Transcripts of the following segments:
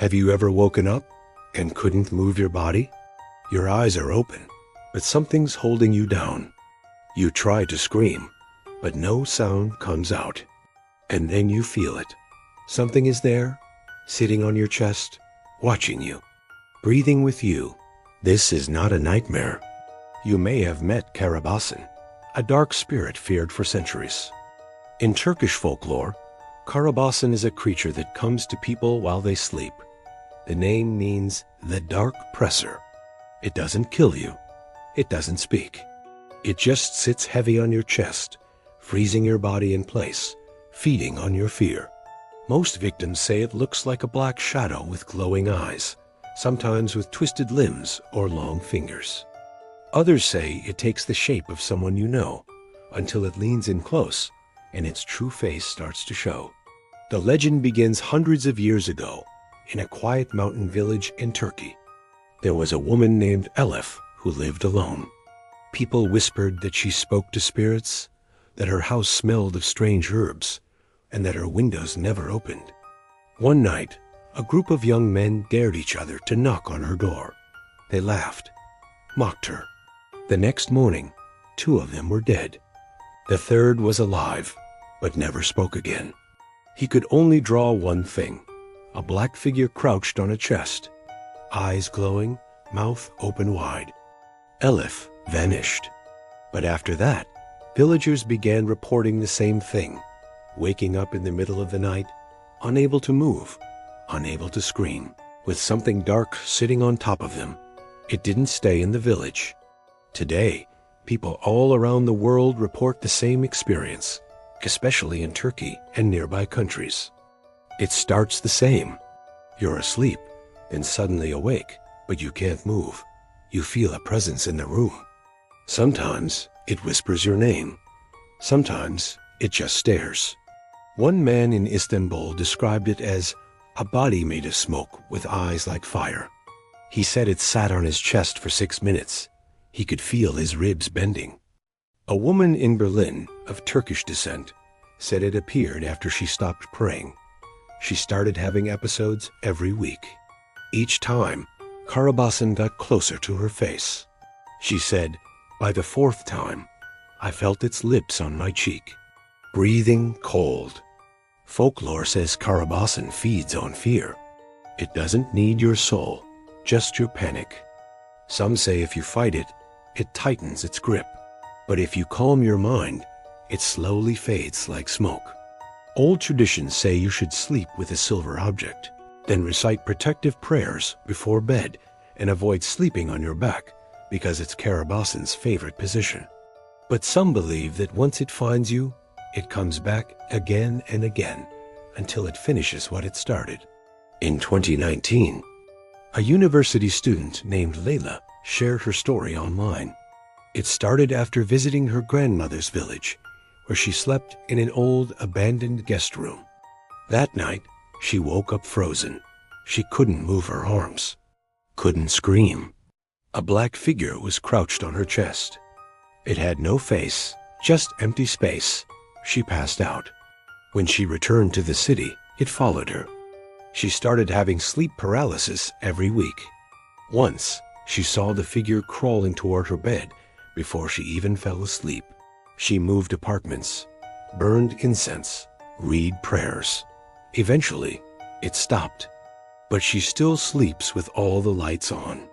Have you ever woken up and couldn't move your body? Your eyes are open, but something's holding you down. You try to scream, but no sound comes out. And then you feel it. Something is there, sitting on your chest, watching you, breathing with you. This is not a nightmare. You may have met Karabasan, a dark spirit feared for centuries. In Turkish folklore, Karabasan is a creature that comes to people while they sleep. The name means the dark presser. It doesn't kill you. It doesn't speak. It just sits heavy on your chest, freezing your body in place, feeding on your fear. Most victims say it looks like a black shadow with glowing eyes, sometimes with twisted limbs or long fingers. Others say it takes the shape of someone you know, until it leans in close and its true face starts to show. The legend begins hundreds of years ago in a quiet mountain village in Turkey. There was a woman named Elef who lived alone. People whispered that she spoke to spirits, that her house smelled of strange herbs, and that her windows never opened. One night, a group of young men dared each other to knock on her door. They laughed, mocked her. The next morning, 2 of them were dead. The third was alive, but never spoke again. He could only draw one thing: a black figure crouched on a chest, eyes glowing, mouth open wide. Elef vanished. But after that, villagers began reporting the same thing, waking up in the middle of the night, unable to move, unable to scream, with something dark sitting on top of them. It didn't stay in the village. Today, people all around the world report the same experience, especially in Turkey and nearby countries. It starts the same. You're asleep, then suddenly awake, but you can't move. You feel a presence in the room. Sometimes it whispers your name. Sometimes it just stares. One man in Istanbul described it as a body made of smoke with eyes like fire. He said it sat on his chest for 6 minutes. He could feel his ribs bending. A woman in Berlin of Turkish descent said it appeared after she stopped praying. She started having episodes every week. Each time, Carabasan got closer to her face. She said, by the 4th time, I felt its lips on my cheek, breathing cold. Folklore says Karabasan feeds on fear. It doesn't need your soul, just your panic. Some say if you fight it, it tightens its grip. But if you calm your mind, it slowly fades like smoke. Old traditions say you should sleep with a silver object, then recite protective prayers before bed and avoid sleeping on your back because it's Carabasan's favorite position. But some believe that once it finds you, it comes back again and again until it finishes what it started. In 2019, a university student named Layla shared her story online. It started after visiting her grandmother's village, where she slept in an old abandoned guest room. That night, she woke up frozen. She couldn't move her arms, couldn't scream. A black figure was crouched on her chest. It had no face, just empty space. She passed out. When she returned to the city, it followed her. She started having sleep paralysis every week. Once, she saw the figure crawling toward her bed before she even fell asleep. She moved apartments, burned incense, read prayers. Eventually, it stopped. But she still sleeps with all the lights on.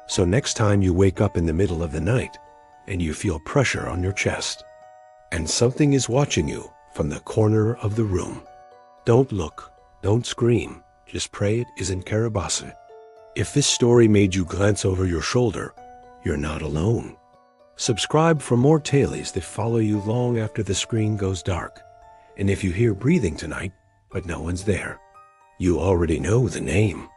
So next time you wake up in the middle of the night and you feel pressure on your chest, and something is watching you from the corner of the room, don't look, don't scream, just pray it isn't Karabasan. If this story made you glance over your shoulder, you're not alone. Subscribe for more tales that follow you long after the screen goes dark. And if you hear breathing tonight, but no one's there, you already know the name.